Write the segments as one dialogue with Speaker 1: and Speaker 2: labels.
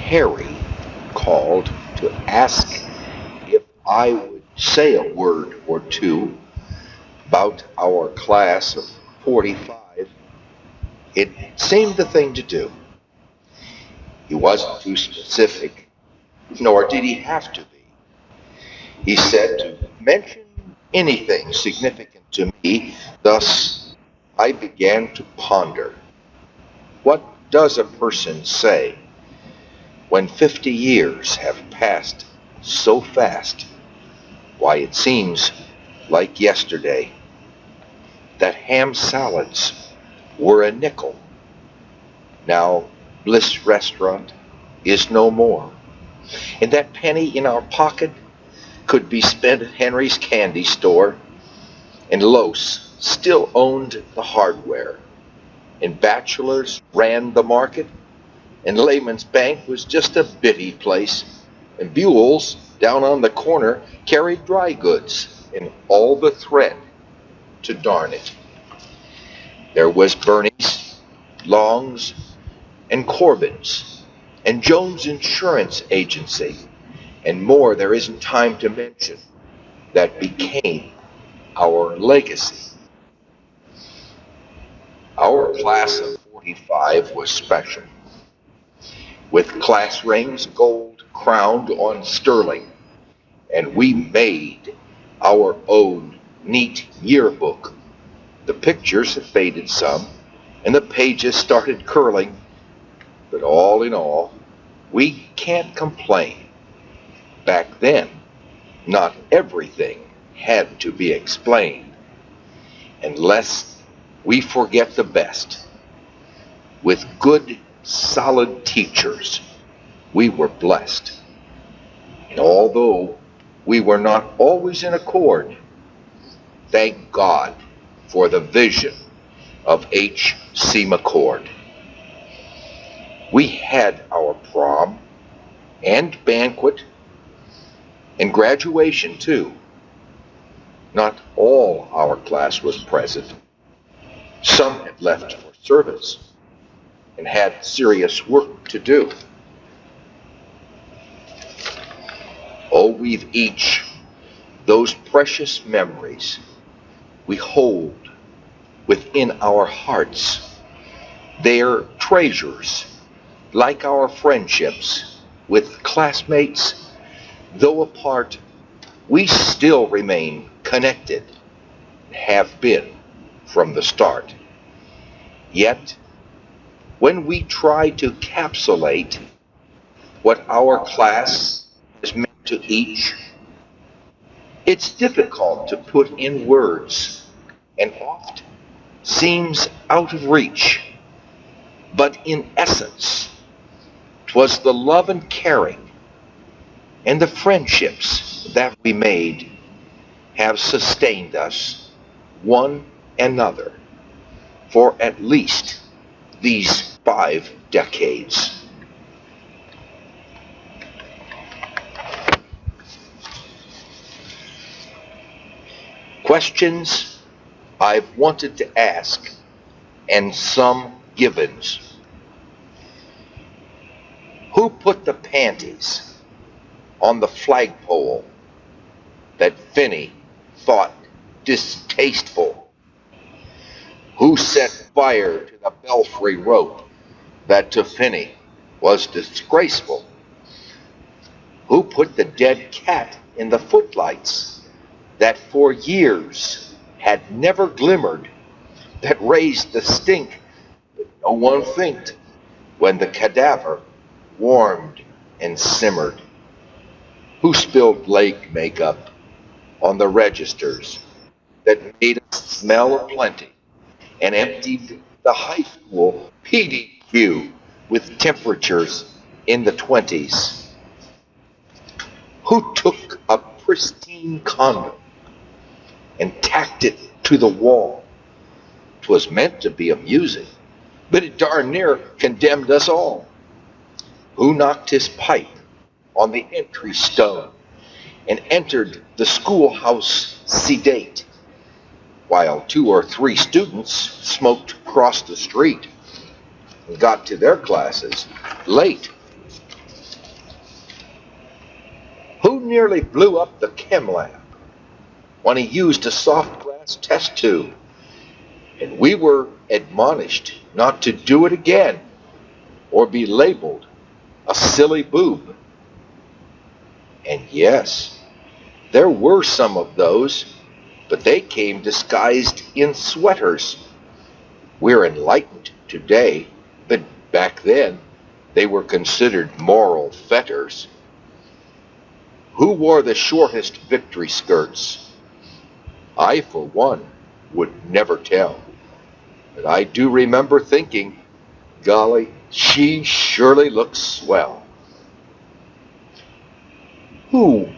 Speaker 1: Harry called to ask if I would say a word or two about our class of 45. It seemed the thing to do. He wasn't too specific, nor did he have to be. He said to mention anything significant to me. Thus, I began to ponder. What does a person say when 50 years have passed so fast? Why, it seems like yesterday that ham salads were a nickel. Now, Bliss Restaurant is no more. And that penny in our pocket could be spent at Henry's candy store, and Los still owned the hardware, and Bachelors ran the market, and Lehman's Bank was just a bitty place, and Buell's down on the corner carried dry goods and all the thread to darn it. There was Bernie's, Long's, and Corbin's, and Jones Insurance Agency, and more there isn't time to mention, that became our legacy. Our class of 45 was special, with class rings gold crowned on sterling, and we made our own neat yearbook. The pictures had faded some, and the pages started curling, but all in all, we can't complain. Back then, not everything had to be explained, unless we forget the best. With good, solid teachers, we were blessed. And although we were not always in accord, thank God for the vision of H.C. McCord. We had our prom and banquet and graduation too. Not all our class was present. Some had left for service and had serious work to do. Oh, we've each those precious memories we hold within our hearts. They're treasures, like our friendships with classmates. Though apart, we still remain connected, have been from the start. Yet, when we try to capsulate what our class has meant to each, it's difficult to put in words and oft seems out of reach. But in essence, 'twas the love and caring and the friendships that we made have sustained us, one another, for at least these 5 decades. Questions I've wanted to ask, and some givens. Who put the panties on the flagpole that Finney thought distasteful? Who set fire to the belfry rope that to Finney was disgraceful? Who put the dead cat in the footlights that for years had never glimmered, that raised the stink that no one thinked when the cadaver warmed and simmered? Who spilled lake makeup on the registers that made us smell of plenty, and emptied the high school PDQ with temperatures in the 20s? Who took a pristine condom and tacked it to the wall? 'Twas meant to be amusing, but it darn near condemned us all. Who knocked his pipe on the entry stone and entered the schoolhouse sedate, while 2 or 3 students smoked across the street and got to their classes late? nearly blew up the chem lab when he used a soft glass test tube, and we were admonished not to do it again or be labeled a silly boob. And yes, there were some of those, but they came disguised in sweaters. We're enlightened today, but back then they were considered moral fetters. Who wore the shortest victory skirts? I, for one, would never tell. But I do remember thinking, golly, she surely looks swell. Who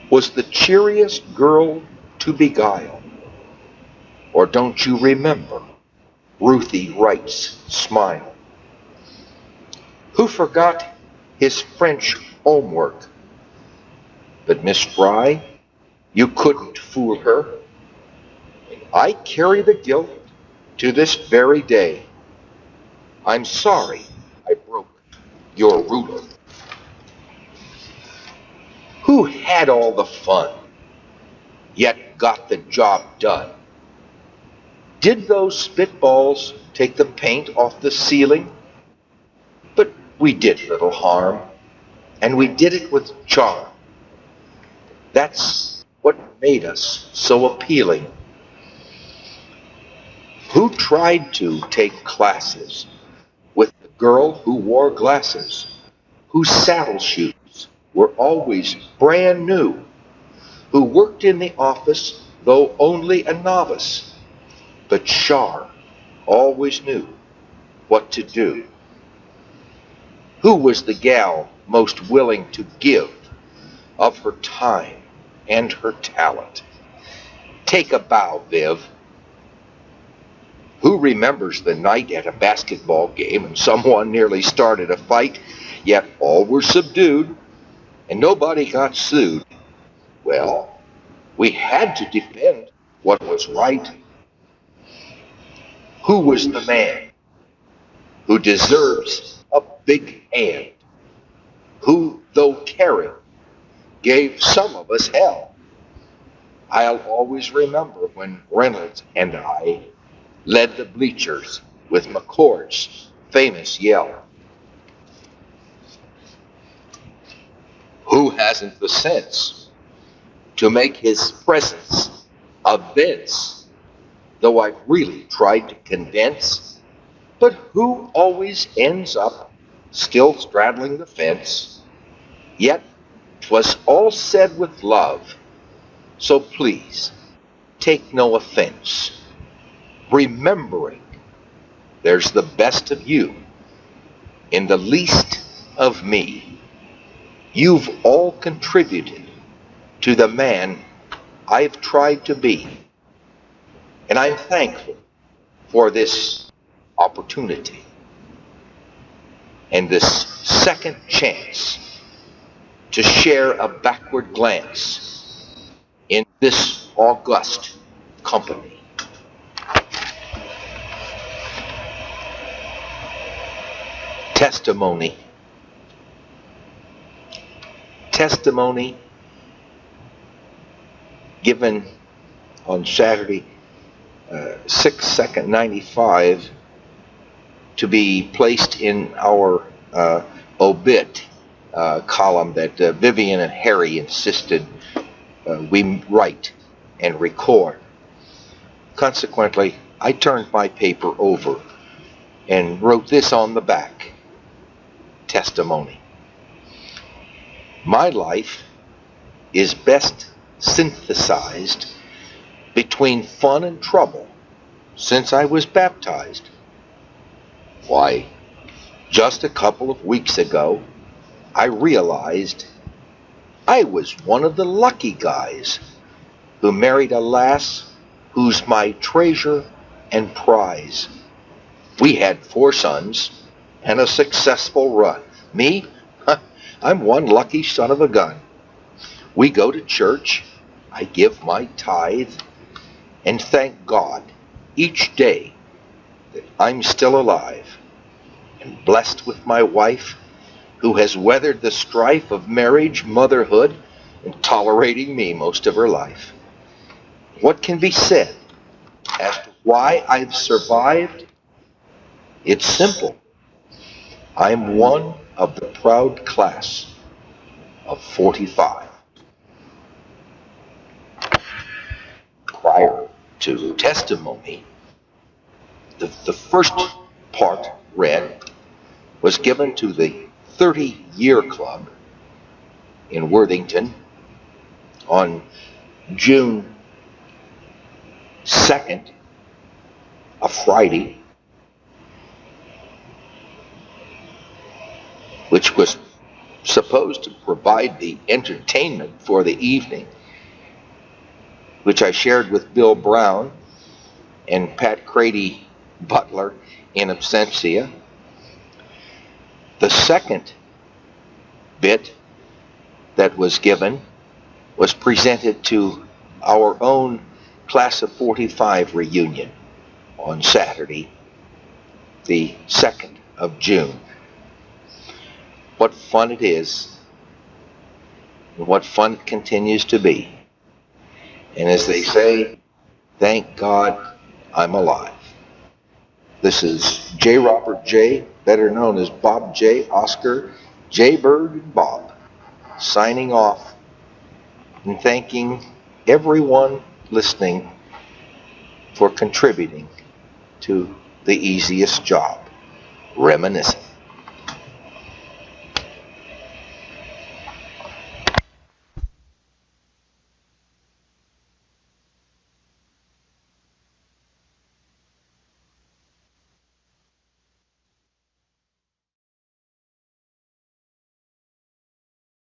Speaker 1: was the cheeriest girl to beguile? Or don't you remember Ruthie Wright's smile? Who forgot his French homework? But Miss Fry, you couldn't fool her. I carry the guilt to this very day. I'm sorry I broke your ruler. Who had all the fun, yet got the job done? Did those spitballs take the paint off the ceiling? But we did little harm, and we did it with charm. That's what made us so appealing. Who tried to take classes with the girl who wore glasses, whose saddle shoes were always brand new, who worked in the office though only a novice, but Char always knew what to do? Who was the gal most willing to give of her time and her talent? Take a bow, Viv. Who remembers the night at a basketball game and someone nearly started a fight, yet all were subdued and nobody got sued? Well, we had to defend what was right. Who was the man who deserves a big hand? Who, though caring, gave some of us hell? I'll always remember when Reynolds and I led the bleachers with McCord's famous yell. Who hasn't the sense to make his presence events, though I've really tried to condense? But who always ends up still straddling the fence? Yet 'twas all said with love, so please take no offense, remembering there's the best of you in the least of me. You've all contributed to the man I've tried to be, and I'm thankful for this opportunity and this second chance to share a backward glance in this august company. Testimony. Testimony given on Saturday, 6/2/95, to be placed in our obit column that Vivian and Harry insisted we write and record. Consequently, I turned my paper over and wrote this on the back: testimony. My life is best synthesized between fun and trouble since I was baptized. Why, just a couple of weeks ago, I realized I was one of the lucky guys who married a lass who's my treasure and prize. We had 4 sons and a successful run. Me? I'm one lucky son of a gun. We go to church, I give my tithe, and thank God each day that I'm still alive and blessed with my wife who has weathered the strife of marriage, motherhood, and tolerating me most of her life. What can be said as to why I've survived? It's simple. I'm one of the proud class of 45. Prior to testimony, the first part read was given to the 30-year club in Worthington on June 2nd, a Friday, which was supposed to provide the entertainment for the evening, which I shared with Bill Brown and Pat Crady Butler in absentia. The second bit that was given was presented to our own Class of 45 reunion on Saturday, the 2nd of June. What fun it is, and what fun it continues to be. And as they say, thank God I'm alive. This is J. Robert J., better known as Bob J. Oscar, J. Bird, and Bob, signing off and thanking everyone listening for contributing to the easiest job, reminiscing.